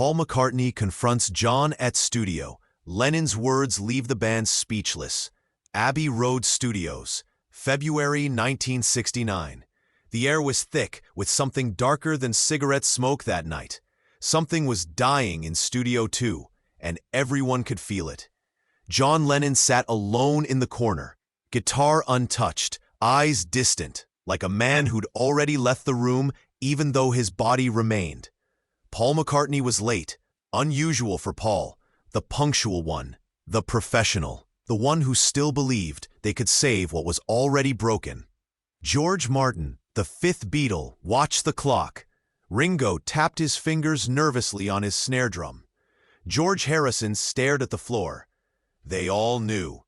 Paul McCartney confronts John at studio. Lennon's words leave the band speechless. Abbey Road Studios, February 1969. The air was thick with something darker than cigarette smoke that night. Something was dying in Studio 2, and everyone could feel it. John Lennon sat alone in the corner, guitar untouched, eyes distant, like a man who'd already left the room even though his body remained. Paul McCartney was late, unusual for Paul, the punctual one, the professional, the one who still believed they could save what was already broken. George Martin, the fifth Beatle, watched the clock. Ringo tapped his fingers nervously on his snare drum. George Harrison stared at the floor. They all knew.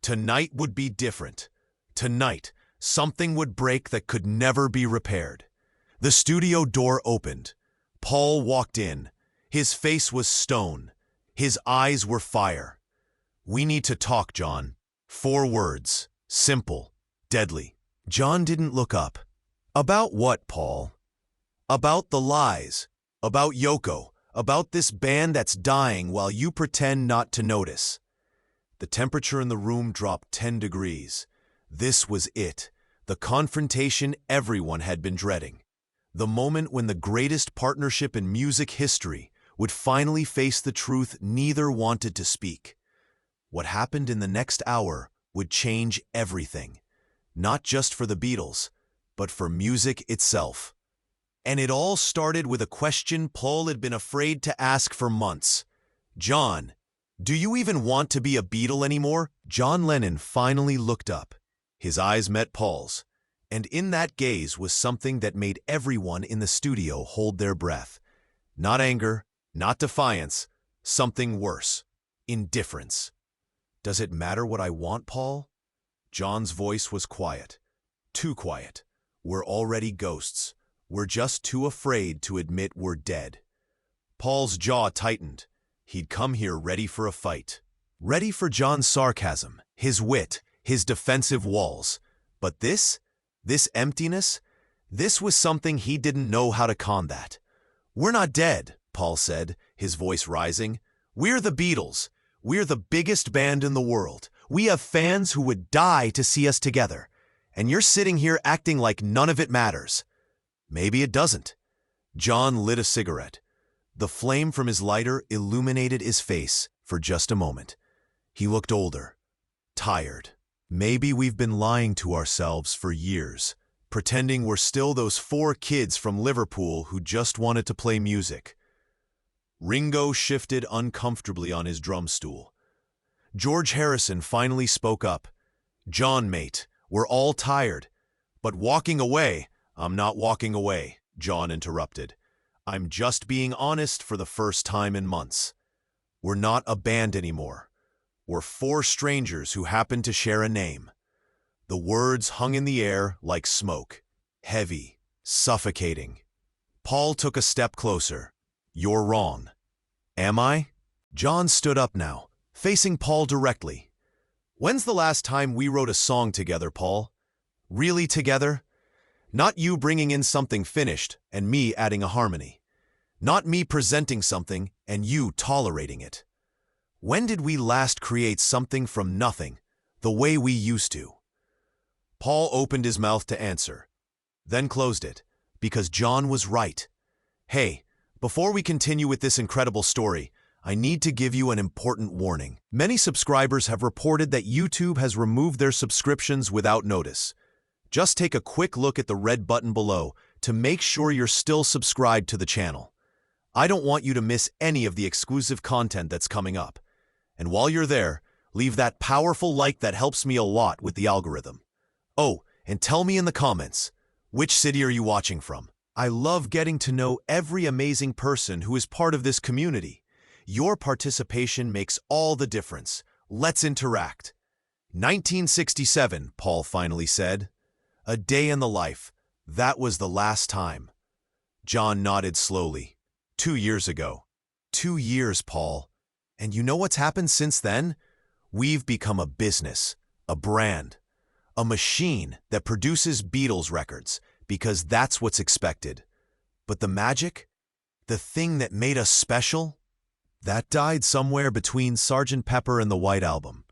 Tonight would be different. Tonight, something would break that could never be repaired. The studio door opened. Paul walked in. His face was stone. His eyes were fire. "We need to talk, John." 4 words. Simple. Deadly. John didn't look up. "About what, Paul?" "About the lies. About Yoko. About this band that's dying while you pretend not to notice." The temperature in the room dropped 10 degrees. This was it. The confrontation everyone had been dreading. The moment when the greatest partnership in music history would finally face the truth neither wanted to speak. What happened in the next hour would change everything. Not just for the Beatles, but for music itself. And it all started with a question Paul had been afraid to ask for months. "John, do you even want to be a Beatle anymore?" John Lennon finally looked up. His eyes met Paul's, and in that gaze was something that made everyone in the studio hold their breath. Not anger, not defiance, something worse. Indifference. "Does it matter what I want, Paul?" John's voice was quiet. Too quiet. "We're already ghosts. We're just too afraid to admit we're dead." Paul's jaw tightened. He'd come here ready for a fight. Ready for John's sarcasm, his wit, his defensive walls. But this emptiness, this was something he didn't know how to combat. "We're not dead," Paul said, his voice rising. "We're the Beatles. We're the biggest band in the world. We have fans who would die to see us together. And you're sitting here acting like none of it matters." "Maybe it doesn't." John lit a cigarette. The flame from his lighter illuminated his face for just a moment. He looked older, tired. "Maybe we've been lying to ourselves for years, pretending we're still those 4 kids from Liverpool who just wanted to play music." Ringo shifted uncomfortably on his drum stool. George Harrison finally spoke up. "John, mate, we're all tired. But walking away—" "I'm not walking away," John interrupted. "I'm just being honest for the first time in months. We're not a band anymore. We're 4 strangers who happen to share a name." The words hung in the air like smoke, heavy, suffocating. Paul took a step closer. "You're wrong." "Am I?" John stood up now, facing Paul directly. "When's the last time we wrote a song together, Paul? Really together? Not you bringing in something finished and me adding a harmony. Not me presenting something and you tolerating it. When did we last create something from nothing, the way we used to?" Paul opened his mouth to answer, then closed it, because John was right. "Hey, before we continue with this incredible story, I need to give you an important warning. Many subscribers have reported that YouTube has removed their subscriptions without notice. Just take a quick look at the red button below to make sure you're still subscribed to the channel. I don't want you to miss any of the exclusive content that's coming up. And while you're there, leave that powerful like that helps me a lot with the algorithm. Oh, and tell me in the comments, which city are you watching from? I love getting to know every amazing person who is part of this community. Your participation makes all the difference. Let's interact. 1967, Paul finally said. A day in the life. That was the last time. John nodded slowly. 2 years ago. 2 years, Paul. And you know what's happened since then? We've become a business, a brand, a machine that produces Beatles records because that's what's expected. But the magic? The thing that made us special? That died somewhere between Sgt. Pepper and the White Album.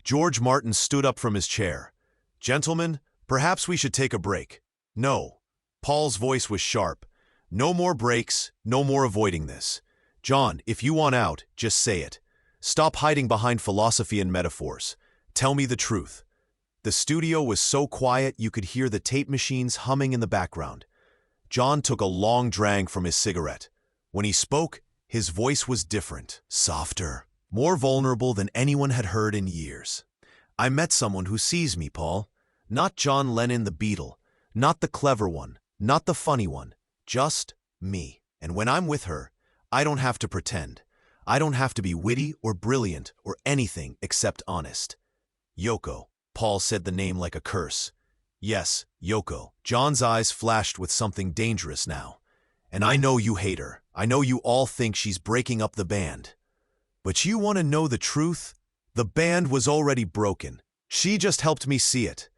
George Martin stood up from his chair. Gentlemen, perhaps we should take a break. No. Paul's voice was sharp. No more breaks, no more avoiding this. John, if you want out, just say it. Stop hiding behind philosophy and metaphors. Tell me the truth. The studio was so quiet you could hear the tape machines humming in the background. John took a long drag from his cigarette. When he spoke, his voice was different, softer, more vulnerable than anyone had heard in years. I met someone who sees me, Paul. Not John Lennon the Beatle, not the clever one, not the funny one, just me. And when I'm with her, I don't have to pretend. I don't have to be witty or brilliant or anything except honest. Yoko. Paul said the name like a curse. Yes, Yoko. John's eyes flashed with something dangerous now. And I know you hate her. I know you all think she's breaking up the band. But you want to know the truth? The band was already broken. She just helped me see it.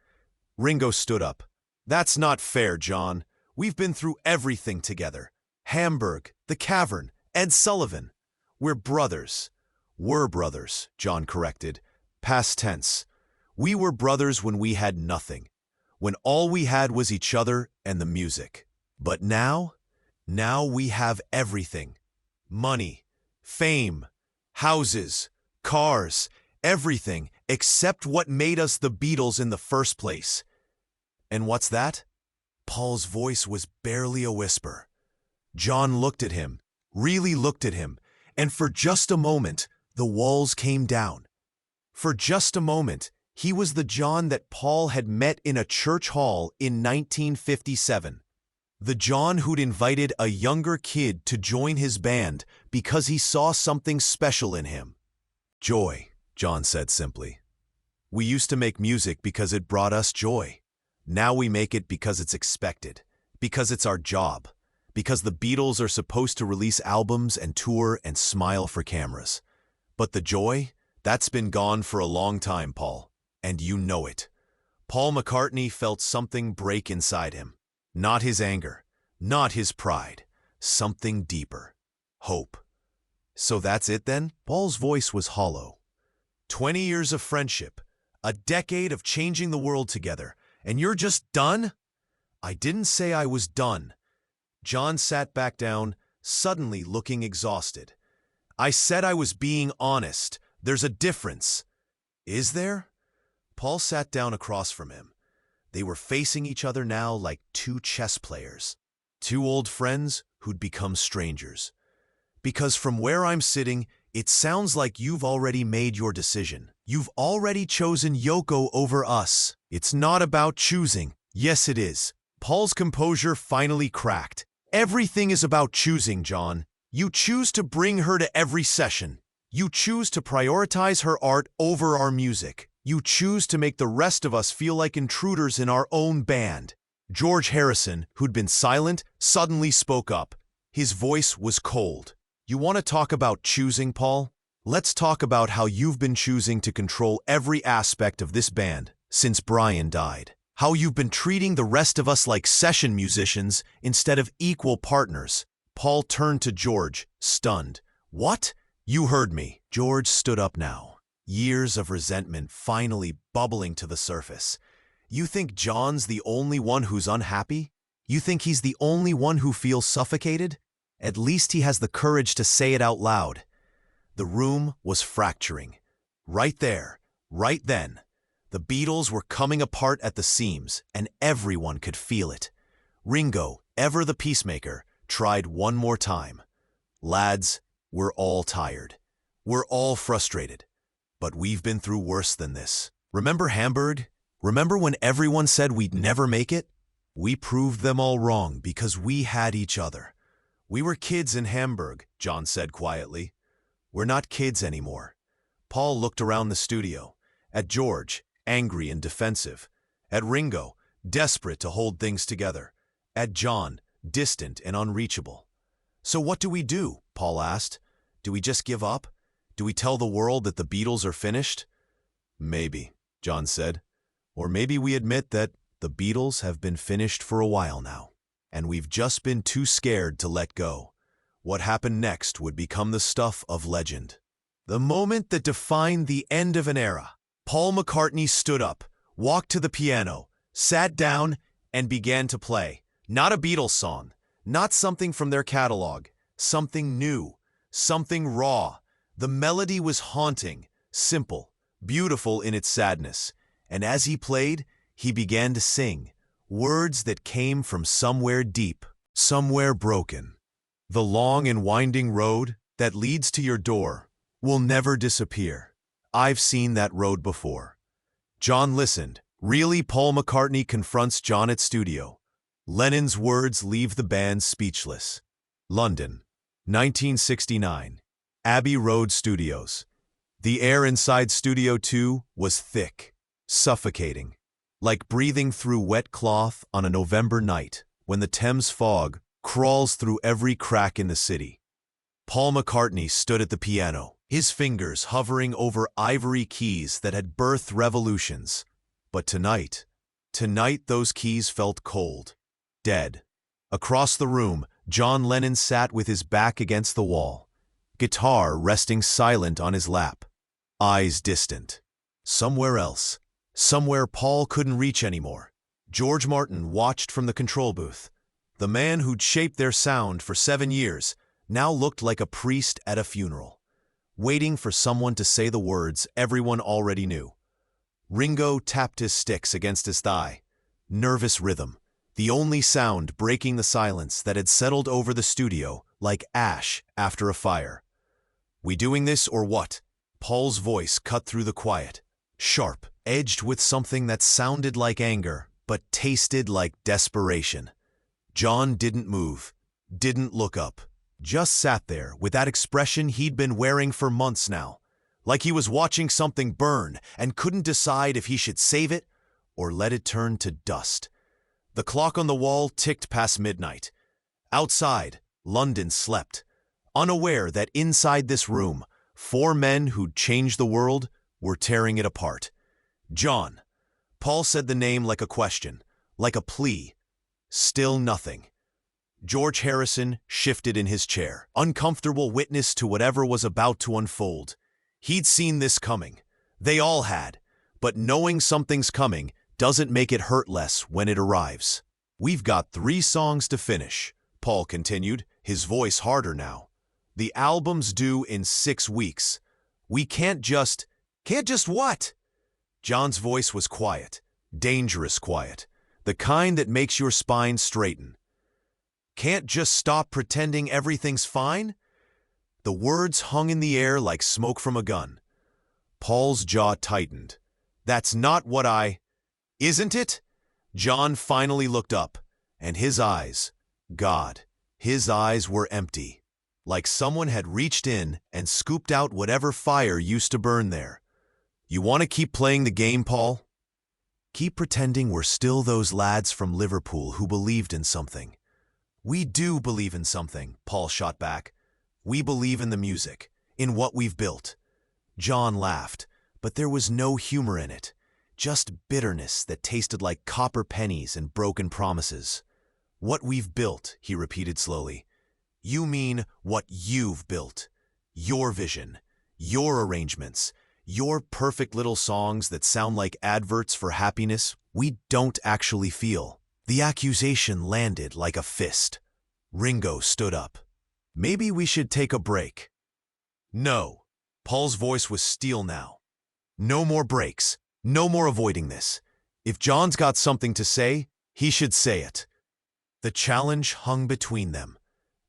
Ringo stood up. That's not fair, John. We've been through everything together. Hamburg, the Cavern, Ed Sullivan. We're brothers. Were brothers, John corrected. Past tense. We were brothers when we had nothing. When all we had was each other and the music. But now we have everything. Money, fame, houses, cars, everything except what made us the Beatles in the first place. And what's that? Paul's voice was barely a whisper. John looked at him, really looked at him, and for just a moment, the walls came down. For just a moment, he was the John that Paul had met in a church hall in 1957. The John who'd invited a younger kid to join his band because he saw something special in him. Joy, John said simply. We used to make music because it brought us joy. Now we make it because it's expected, because it's our job, because the Beatles are supposed to release albums and tour and smile for cameras. But the joy, that's been gone for a long time, Paul, and you know it. Paul McCartney felt something break inside him. Not his anger, not his pride, something deeper. Hope. So that's it then? Paul's voice was hollow. 20 years of friendship, a decade of changing the world together, and you're just done? I didn't say I was done. John sat back down, suddenly looking exhausted. I said I was being honest. There's a difference. Is there? Paul sat down across from him. They were facing each other now like two chess players, two old friends who'd become strangers. Because from where I'm sitting, it sounds like you've already made your decision. You've already chosen Yoko over us. It's not about choosing. Yes, it is. Paul's composure finally cracked. Everything is about choosing, John. You choose to bring her to every session. You choose to prioritize her art over our music. You choose to make the rest of us feel like intruders in our own band. George Harrison, who'd been silent, suddenly spoke up. His voice was cold. You want to talk about choosing, Paul? Let's talk about how you've been choosing to control every aspect of this band since Brian died. How you've been treating the rest of us like session musicians instead of equal partners. Paul turned to George, stunned. What? You heard me. George stood up now. Years of resentment finally bubbling to the surface. You think John's the only one who's unhappy? You think he's the only one who feels suffocated? At least he has the courage to say it out loud. The room was fracturing. Right there, right then. The Beatles were coming apart at the seams, and everyone could feel it. Ringo, ever the peacemaker, tried one more time. Lads, we're all tired. We're all frustrated. But we've been through worse than this. Remember Hamburg? Remember when everyone said we'd never make it? We proved them all wrong because we had each other. We were kids in Hamburg, John said quietly. We're not kids anymore. Paul looked around the studio. At George, angry and defensive. At Ringo, desperate to hold things together. At John, distant and unreachable. So what do? Paul asked. Do we just give up? Do we tell the world that the Beatles are finished? Maybe, John said. Or maybe we admit that the Beatles have been finished for a while now, and we've just been too scared to let go. What happened next would become the stuff of legend. The moment that defined the end of an era. Paul McCartney stood up, walked to the piano, sat down, and began to play. Not a Beatles song, not something from their catalog, something new, something raw. The melody was haunting, simple, beautiful in its sadness. And as he played, he began to sing, words that came from somewhere deep, somewhere broken. The long and winding road that leads to your door will never disappear. I've seen that road before. John listened. Really, Paul McCartney confronts John at studio. Lennon's words leave the band speechless. London, 1969. Abbey Road Studios. The air inside Studio 2 was thick, suffocating, like breathing through wet cloth on a November night when the Thames fog crawls through every crack in the city. Paul McCartney stood at the piano, his fingers hovering over ivory keys that had birthed revolutions. But tonight those keys felt cold, dead. Across the room, John Lennon sat with his back against the wall, guitar resting silent on his lap, eyes distant. Somewhere else, somewhere Paul couldn't reach anymore, George Martin watched from the control booth. The man who'd shaped their sound for 7 years now looked like a priest at a funeral, waiting for someone to say the words everyone already knew. Ringo tapped his sticks against his thigh. Nervous rhythm, the only sound breaking the silence that had settled over the studio like ash after a fire. "We doing this or what?" Paul's voice cut through the quiet, sharp, edged with something that sounded like anger but tasted like desperation. John didn't move, didn't look up, just sat there with that expression he'd been wearing for months now, like he was watching something burn and couldn't decide if he should save it or let it turn to dust. The clock on the wall ticked past midnight. Outside, London slept, unaware that inside this room, 4 men who'd changed the world were tearing it apart. John. Paul said the name like a question, like a plea. Still nothing. George Harrison shifted in his chair, uncomfortable witness to whatever was about to unfold. He'd seen this coming. They all had. But knowing something's coming doesn't make it hurt less when it arrives. "We've got 3 songs to finish," Paul continued, his voice harder now. "The album's due in 6 weeks. We can't just what?" John's voice was quiet, dangerous quiet, the kind that makes your spine straighten. "Can't just stop pretending everything's fine?" The words hung in the air like smoke from a gun. Paul's jaw tightened. "That's not what Isn't it?" John finally looked up, and his eyes, God, his eyes were empty, like someone had reached in and scooped out whatever fire used to burn there. "You want to keep playing the game, Paul? Keep pretending we're still those lads from Liverpool who believed in something." "We do believe in something," Paul shot back. "We believe in the music, in what we've built." John laughed, but there was no humor in it, just bitterness that tasted like copper pennies and broken promises. "What we've built," he repeated slowly. "You mean what you've built. Your vision, your arrangements, your perfect little songs that sound like adverts for happiness we don't actually feel." The accusation landed like a fist. Ringo stood up. "Maybe we should take a break." "No." Paul's voice was steel now. "No more breaks. No more avoiding this. If John's got something to say, he should say it." The challenge hung between them.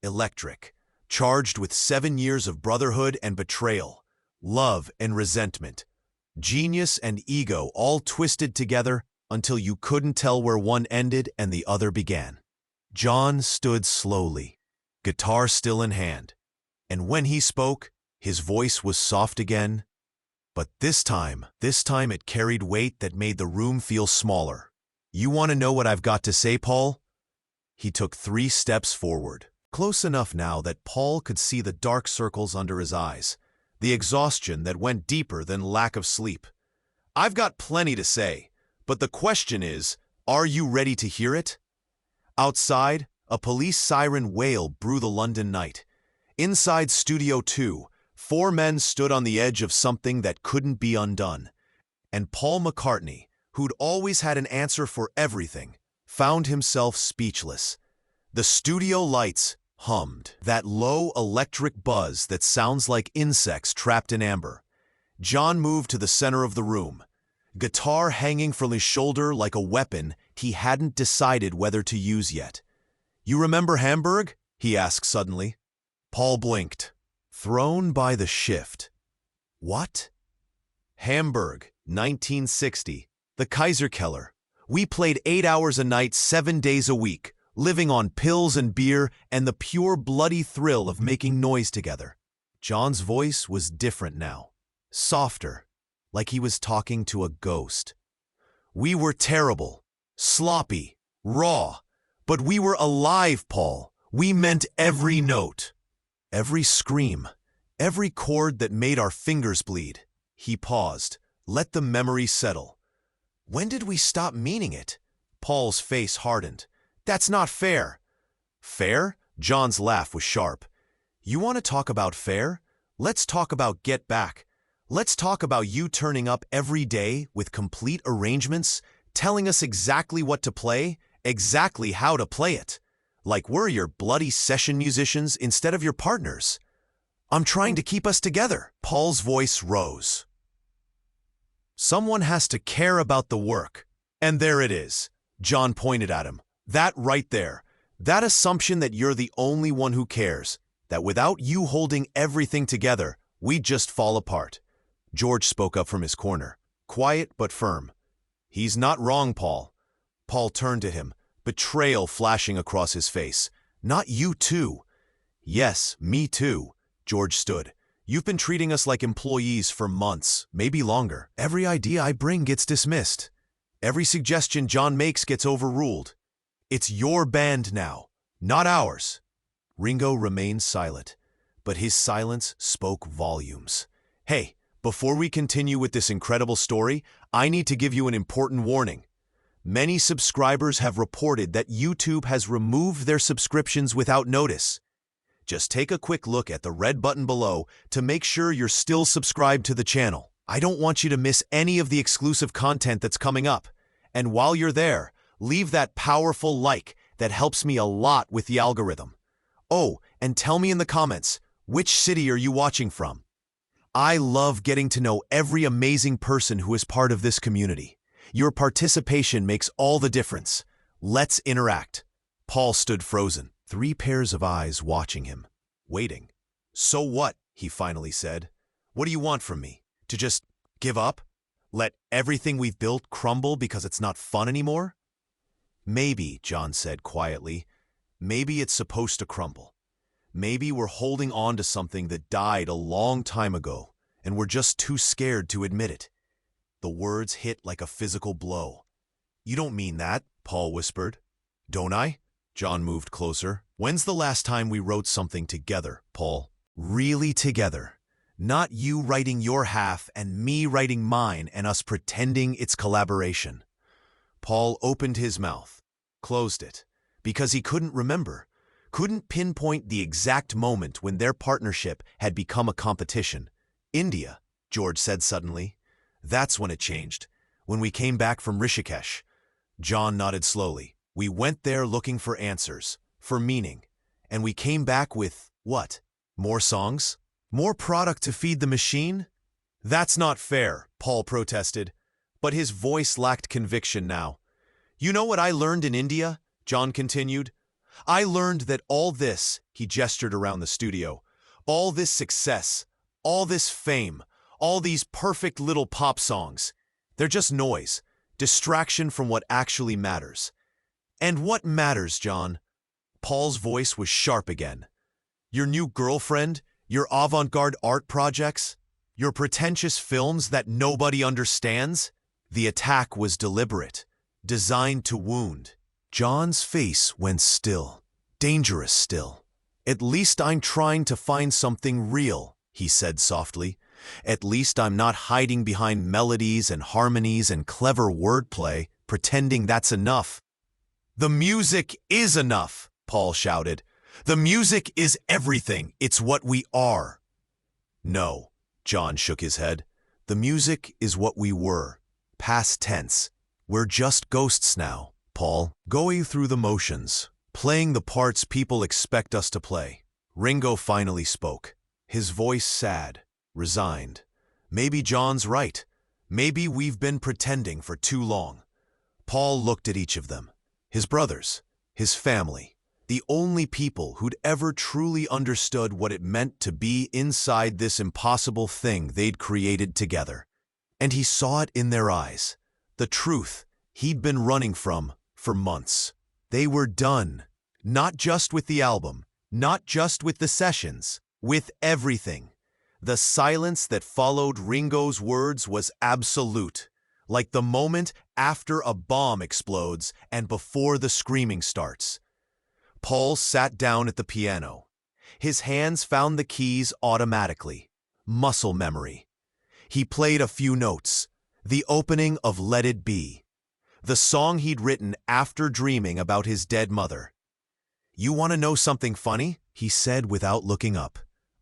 Electric, charged with 7 years of brotherhood and betrayal, love and resentment, genius and ego all twisted together until you couldn't tell where one ended and the other began. John stood slowly, guitar still in hand, and when he spoke, his voice was soft again. But this time it carried weight that made the room feel smaller. "You want to know what I've got to say, Paul?" He took 3 steps forward, close enough now that Paul could see the dark circles under his eyes, the exhaustion that went deeper than lack of sleep. "I've got plenty to say, but the question is, are you ready to hear it?" Outside, a police siren wail blew the London night. Inside Studio 2, four men stood on the edge of something that couldn't be undone. And Paul McCartney, who'd always had an answer for everything, found himself speechless. The studio lights hummed, that low electric buzz that sounds like insects trapped in amber. John moved to the center of the room, guitar hanging from his shoulder like a weapon he hadn't decided whether to use yet. "You remember Hamburg?" he asked suddenly. Paul blinked, thrown by the shift. "What?" "Hamburg, 1960. The Kaiserkeller. We played 8 hours a night, 7 days a week, living on pills and beer and the pure bloody thrill of making noise together." John's voice was different now, softer, like he was talking to a ghost. "We were terrible, sloppy, raw, but we were alive, Paul. We meant every note, every scream, every chord that made our fingers bleed." He paused, let the memory settle. "When did we stop meaning it?" Paul's face hardened. "That's not fair." "Fair?" John's laugh was sharp. "You want to talk about fair? Let's talk about Get Back. Let's talk about you turning up every day with complete arrangements, telling us exactly what to play, exactly how to play it. Like we're your bloody session musicians instead of your partners. I'm trying to keep us together." Paul's voice rose. "Someone has to care about the work. And there it is." John pointed at him. "That right there. That assumption that you're the only one who cares. That without you holding everything together, we'd just fall apart." George spoke up from his corner, quiet but firm. "He's not wrong, Paul." Paul turned to him, betrayal flashing across his face. "Not you too." "Yes, me too." George stood. "You've been treating us like employees for months, maybe longer. Every idea I bring gets dismissed. Every suggestion John makes gets overruled. It's your band now, not ours." Ringo remained silent, but his silence spoke volumes. "Hey, before we continue with this incredible story, I need to give you an important warning. Many subscribers have reported that YouTube has removed their subscriptions without notice. Just take a quick look at the red button below to make sure you're still subscribed to the channel. I don't want you to miss any of the exclusive content that's coming up. And while you're there, leave that powerful like that helps me a lot with the algorithm. Oh, and tell me in the comments, which city are you watching from? I love getting to know every amazing person who is part of this community. Your participation makes all the difference. Let's interact." Paul stood frozen, 3 pairs of eyes watching him, waiting. "So what?" he finally said. "What do you want from me? To just give up? Let everything we've built crumble because it's not fun anymore?" "Maybe," John said quietly. "Maybe it's supposed to crumble. Maybe we're holding on to something that died a long time ago, and we're just too scared to admit it." The words hit like a physical blow. "You don't mean that," Paul whispered. "Don't I?" John moved closer. "When's the last time we wrote something together, Paul? Really together. Not you writing your half and me writing mine and us pretending it's collaboration." Paul opened his mouth, closed it, because he couldn't remember, couldn't pinpoint the exact moment when their partnership had become a competition. "India," George said suddenly. "That's when it changed. When we came back from Rishikesh." John nodded slowly. "We went there looking for answers, for meaning. And we came back with, what? More songs? More product to feed the machine?" "That's not fair," Paul protested. But his voice lacked conviction now. "You know what I learned in India?" John continued. "I learned that all this," he gestured around the studio, "all this success, all this fame, all these perfect little pop songs, they're just noise, distraction from what actually matters." "And what matters, John?" Paul's voice was sharp again. "Your new girlfriend, your avant-garde art projects, your pretentious films that nobody understands?" The attack was deliberate, designed to wound. John's face went still, dangerous still. "At least I'm trying to find something real," he said softly. "At least I'm not hiding behind melodies and harmonies and clever wordplay, pretending that's enough." "The music is enough," Paul shouted. The music is everything. It's what we are. No, John shook his head. The music is what we were. Past tense. We're just ghosts now, Paul, going through the motions, playing the parts people expect us to play. Ringo finally spoke, his voice sad, resigned. Maybe John's right. Maybe we've been pretending for too long. Paul looked at each of them, his brothers, his family, the only people who'd ever truly understood what it meant to be inside this impossible thing they'd created together. And he saw it in their eyes, the truth he'd been running from for months. They were done, not just with the album, not just with the sessions, with everything. The silence that followed Ringo's words was absolute, like the moment after a bomb explodes and before the screaming starts. Paul sat down at the piano. His hands found the keys automatically. Muscle memory. He played a few notes. The opening of Let It Be. The song he'd written after dreaming about his dead mother. "You want to know something funny?" he said without looking up.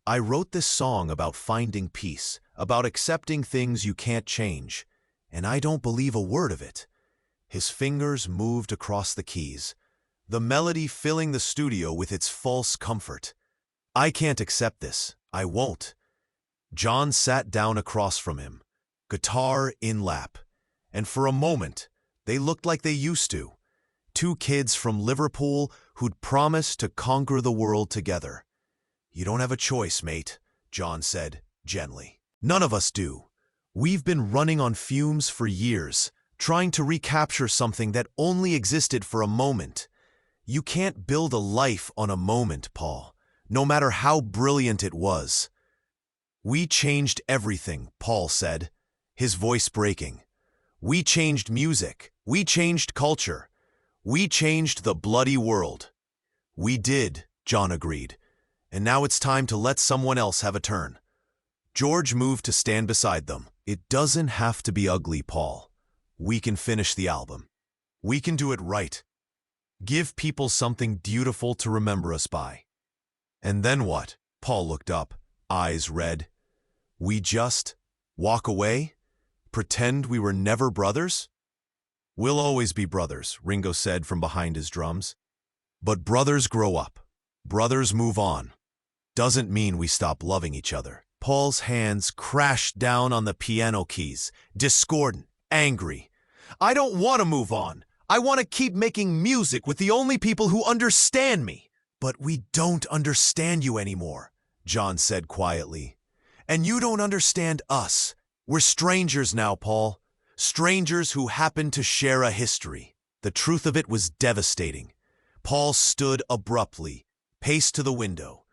"I wrote this song about finding peace, about accepting things you can't change, and I don't believe a word of it." His fingers moved across the keys, the melody filling the studio with its false comfort. "I can't accept this. I won't." John sat down across from him, guitar in lap, and for a moment, they looked like they used to. Two kids from Liverpool who'd promised to conquer the world together. "You don't have a choice, mate," John said, gently. "None of us do. We've been running on fumes for years, trying to recapture something that only existed for a moment. You can't build a life on a moment, Paul, no matter how brilliant it was." "We changed everything," Paul said, his voice breaking. "We changed music. We changed culture. We changed the bloody world." "We did," John agreed. "And now it's time to let someone else have a turn." George moved to stand beside them. "It doesn't have to be ugly, Paul. We can finish the album. We can do it right. Give people something beautiful to remember us by." "And then what?" Paul looked up, eyes red. "We just walk away? Pretend we were never brothers?" "We'll always be brothers," Ringo said from behind his drums. "But brothers grow up. Brothers move on. Doesn't mean we stop loving each other." Paul's hands crashed down on the piano keys, discordant, angry. "I don't want to move on. I want to keep making music with the only people who understand me." "But we don't understand you anymore," John said quietly. "And you don't understand us. We're strangers now, Paul. Strangers who happen to share a history." The truth of it was devastating. Paul stood abruptly, paced to the window.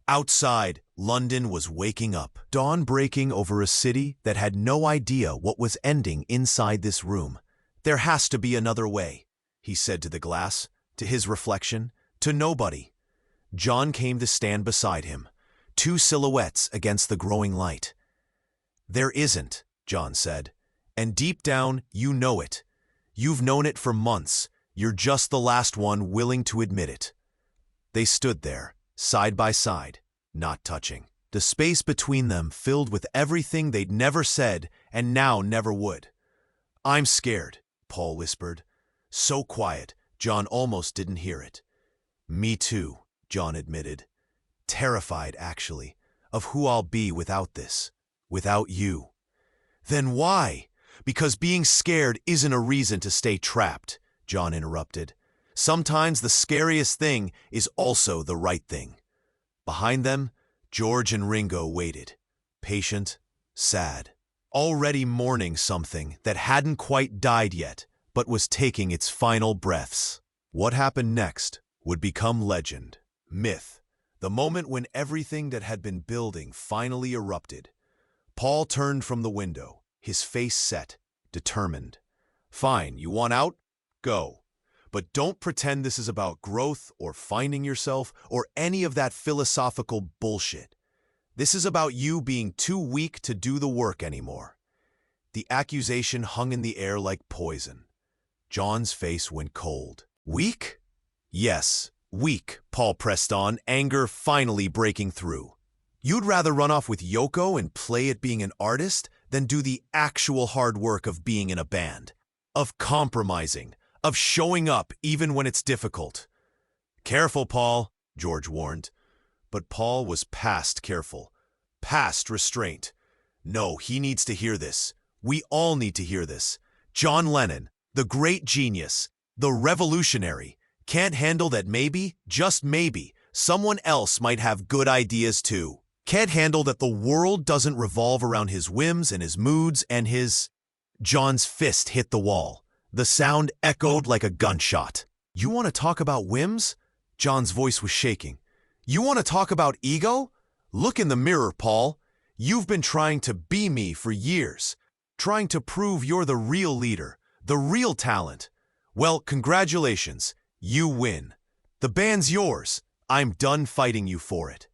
Outside, London was waking up, dawn breaking over a city that had no idea what was ending inside this room. "There has to be another way," he said to the glass, to his reflection, to nobody. John came to stand beside him, two silhouettes against the growing light. "There isn't," John said, "and deep down you know it. You've known it for months. You're just the last one willing to admit it." They stood there, side by side, not touching. The space between them filled with everything they'd never said and now never would. "I'm scared," Paul whispered. So quiet, John almost didn't hear it. "Me too," John admitted. "Terrified, actually, of who I'll be without this, without you." "Then why?" "Because being scared isn't a reason to stay trapped," John interrupted. "Sometimes the scariest thing is also the right thing." Behind them, George and Ringo waited, patient, sad, already mourning something that hadn't quite died yet, but was taking its final breaths. What happened next would become legend, myth, the moment when everything that had been building finally erupted. Paul turned from the window, his face set, determined. "Fine, you want out? Go. But don't pretend this is about growth or finding yourself or any of that philosophical bullshit. This is about you being too weak to do the work anymore." The accusation hung in the air like poison. John's face went cold. "Weak?" "Yes," Weak, Paul pressed on, anger finally breaking through. You'd rather run off with Yoko and play at being an artist than do the actual hard work of being in a band, of compromising, of showing up even when it's difficult. Careful, Paul, George warned. But Paul was past careful, past restraint. No, he needs to hear this. We all need to hear this. John Lennon, the great genius, the revolutionary, can't handle that maybe, just maybe, someone else might have good ideas too. Can't handle that the world doesn't revolve around his whims and his moods and his... John's fist hit the wall. The sound echoed like a gunshot. You want to talk about whims? John's voice was shaking. You want to talk about ego? Look in the mirror, Paul. You've been trying to be me for years, trying to prove you're the real leader, the real talent. Well, congratulations. You win. The band's yours. I'm done fighting you for it.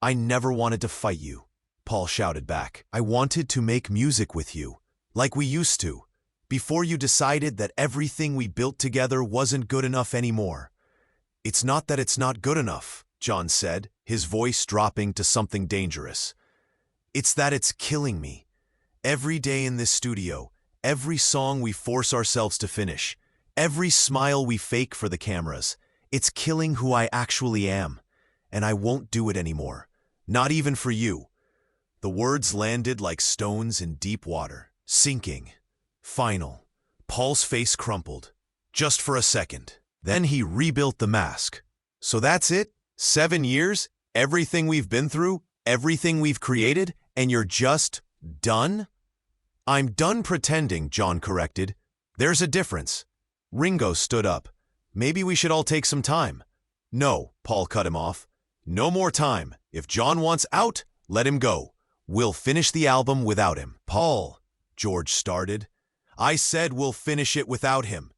I never wanted to fight you, Paul shouted back. I wanted to make music with you, like we used to, before you decided that everything we built together wasn't good enough anymore. It's not that it's not good enough, John said, his voice dropping to something dangerous. It's that it's killing me. Every day in this studio, every song we force ourselves to finish, every smile we fake for the cameras, it's killing who I actually am, and I won't do it anymore. Not even for you. The words landed like stones in deep water, sinking. Final. Paul's face crumpled. Just for a second. Then he rebuilt the mask. So that's it? 7 years? Everything we've been through? Everything we've created? And you're just done? I'm done pretending, John corrected. There's a difference. Ringo stood up. Maybe we should all take some time. No, Paul cut him off. No more time. If John wants out, let him go. We'll finish the album without him. Paul, George started. I said we'll finish it without him.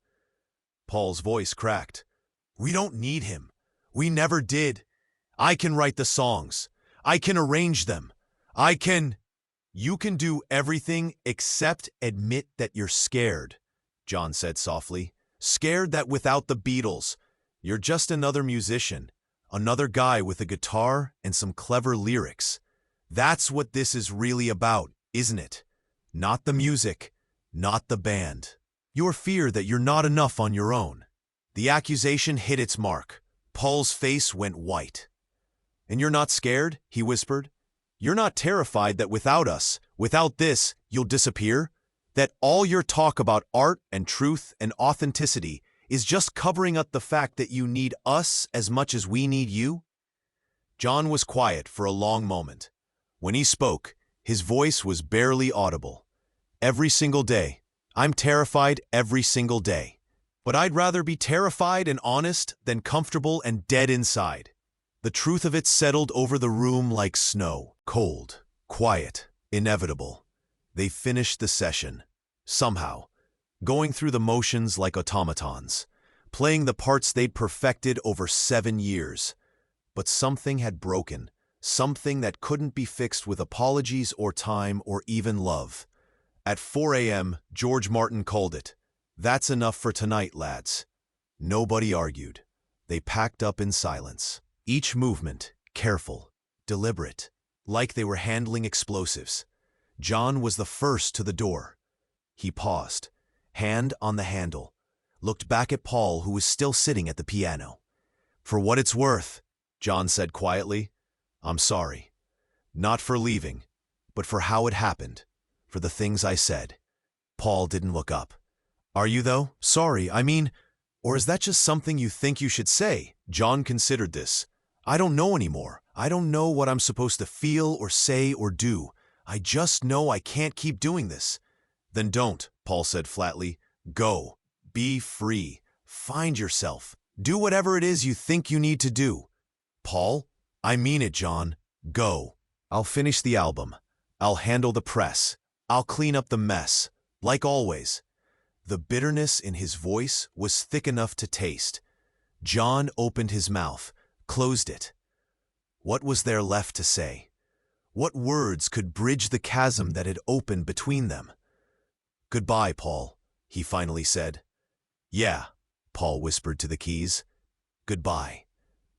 Paul's voice cracked. We don't need him. We never did. I can write the songs. I can arrange them. You can do everything except admit that you're scared, John said softly. Scared that without the Beatles, you're just another musician. Another guy with a guitar and some clever lyrics. That's what this is really about, isn't it? Not the music, not the band. Your fear that you're not enough on your own. The accusation hit its mark. Paul's face went white. And you're not scared? He whispered. You're not terrified that without us, without this, you'll disappear? That all your talk about art and truth and authenticity is just covering up the fact that you need us as much as we need you? John was quiet for a long moment. When he spoke, his voice was barely audible. Every single day. I'm terrified every single day. But I'd rather be terrified and honest than comfortable and dead inside. The truth of it settled over the room like snow. Cold, quiet, inevitable. They finished the session. Somehow. Going through the motions like automatons, playing the parts they'd perfected over 7 years. But something had broken, something that couldn't be fixed with apologies or time or even love. At 4 a.m., George Martin called it. That's enough for tonight, lads. Nobody argued. They packed up in silence. Each movement, careful, deliberate, like they were handling explosives. John was the first to the door. He paused. Hand on the handle, looked back at Paul, who was still sitting at the piano. For what it's worth, John said quietly, I'm sorry. Not for leaving, but for how it happened, for the things I said. Paul didn't look up. Are you, though? Sorry, I mean, or is that just something you think you should say? John considered this. I don't know anymore. I don't know what I'm supposed to feel or say or do. I just know I can't keep doing this. Then don't, Paul said flatly. Go. Be free. Find yourself. Do whatever it is you think you need to do. Paul, I mean it, John. Go. I'll finish the album. I'll handle the press. I'll clean up the mess. Like always. The bitterness in his voice was thick enough to taste. John opened his mouth, closed it. What was there left to say? What words could bridge the chasm that had opened between them? Goodbye, Paul, he finally said. Yeah, Paul whispered to the keys. Goodbye.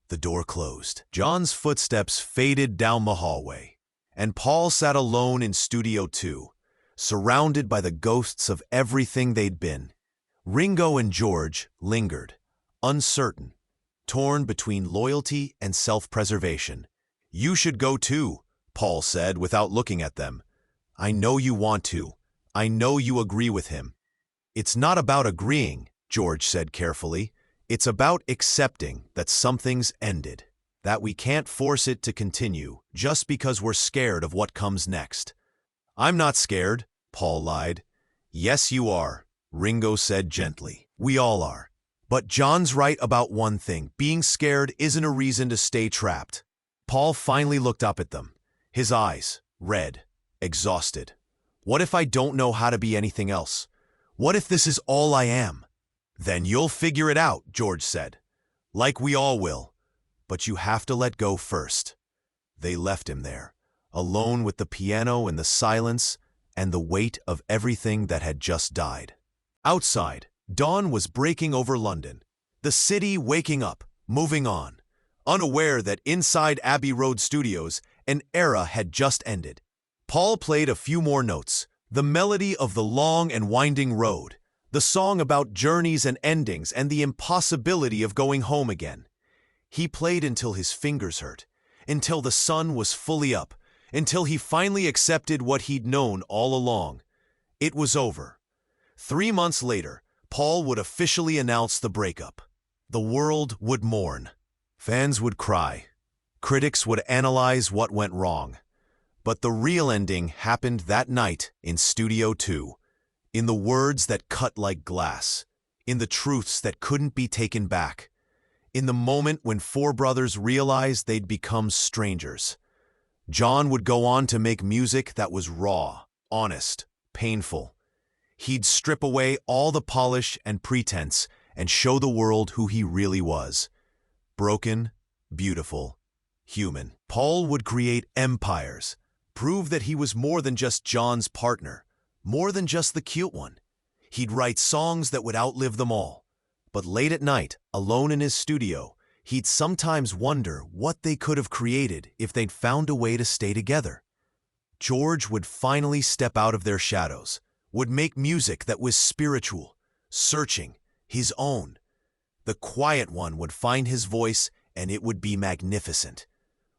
The door closed. John's footsteps faded down the hallway, and Paul sat alone in Studio 2, surrounded by the ghosts of everything they'd been. Ringo and George lingered, uncertain, torn between loyalty and self-preservation. "You should go too," Paul said without looking at them. "I know you want to. I know you agree with him." "It's not about agreeing," George said carefully. "It's about accepting that something's ended, that we can't force it to continue just because we're scared of what comes next." "I'm not scared," Paul lied. "Yes, you are," Ringo said gently. "We all are. But John's right about one thing. Being scared isn't a reason to stay trapped." Paul finally looked up at them, his eyes red, exhausted. "What if I don't know how to be anything else? What if this is all I am?" "Then you'll figure it out," George said. "Like we all will. But you have to let go first." They left him there, alone with the piano and the silence and the weight of everything that had just died. Outside, dawn was breaking over London, the city waking up, moving on, unaware that inside Abbey Road Studios, an era had just ended. Paul played a few more notes, the melody of The Long and Winding Road, the song about journeys and endings and the impossibility of going home again. He played until his fingers hurt, until the sun was fully up, until he finally accepted what he'd known all along. It was over. 3 months later, Paul would officially announce the breakup. The world would mourn. Fans would cry. Critics would analyze what went wrong. But the real ending happened that night in Studio 2. In the words that cut like glass, in the truths that couldn't be taken back, in the moment when four brothers realized they'd become strangers. John would go on to make music that was raw, honest, painful. He'd strip away all the polish and pretense and show the world who he really was. Broken, beautiful, human. Paul would create empires, prove that he was more than just John's partner, more than just the cute one. He'd write songs that would outlive them all. But late at night, alone in his studio, he'd sometimes wonder what they could have created if they'd found a way to stay together. George would finally step out of their shadows, would make music that was spiritual, searching, his own. The quiet one would find his voice, and it would be magnificent.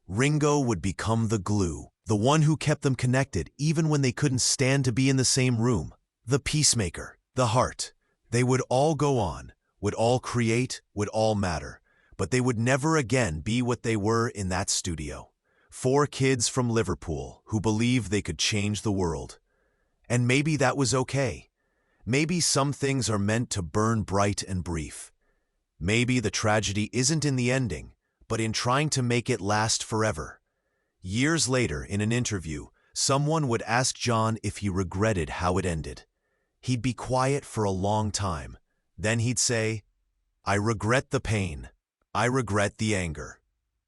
Ringo would become the glue, the one who kept them connected even when they couldn't stand to be in the same room. The peacemaker, the heart. They would all go on, would all create, would all matter, but they would never again be what they were in that studio. 4 kids from Liverpool who believed they could change the world. And maybe that was okay. Maybe some things are meant to burn bright and brief. Maybe the tragedy isn't in the ending, but in trying to make it last forever. Years later, in an interview, someone would ask John if he regretted how it ended. He'd be quiet for a long time. Then he'd say, "I regret the pain. I regret the anger.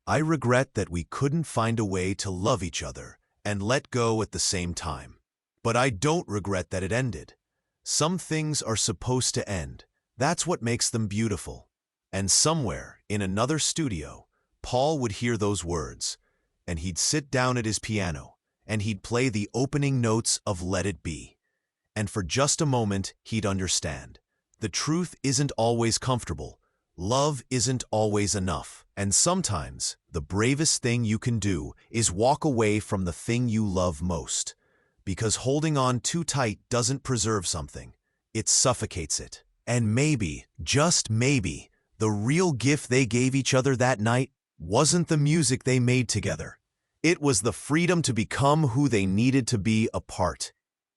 I regret that we couldn't find a way to love each other and let go at the same time. But I don't regret that it ended. Some things are supposed to end. That's what makes them beautiful." And somewhere in another studio, Paul would hear those words, and he'd sit down at his piano, and he'd play the opening notes of Let It Be. And for just a moment, he'd understand. The truth isn't always comfortable. Love isn't always enough. And sometimes, the bravest thing you can do is walk away from the thing you love most. Because holding on too tight doesn't preserve something. It suffocates it. And maybe, just maybe, the real gift they gave each other that night wasn't the music they made together. It was the freedom to become who they needed to be apart.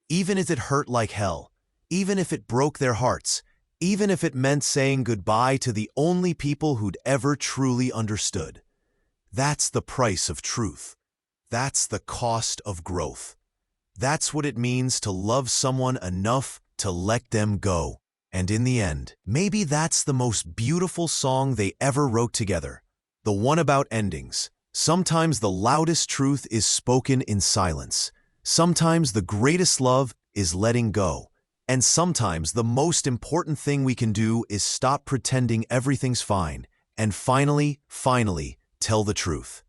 Even if it hurt like hell, even if it broke their hearts, even if it meant saying goodbye to the only people who'd ever truly understood. That's the price of truth. That's the cost of growth. That's what it means to love someone enough to let them go. And in the end, maybe that's the most beautiful song they ever wrote together. The one about endings. Sometimes the loudest truth is spoken in silence. Sometimes the greatest love is letting go. And sometimes the most important thing we can do is stop pretending everything's fine And finally, tell the truth.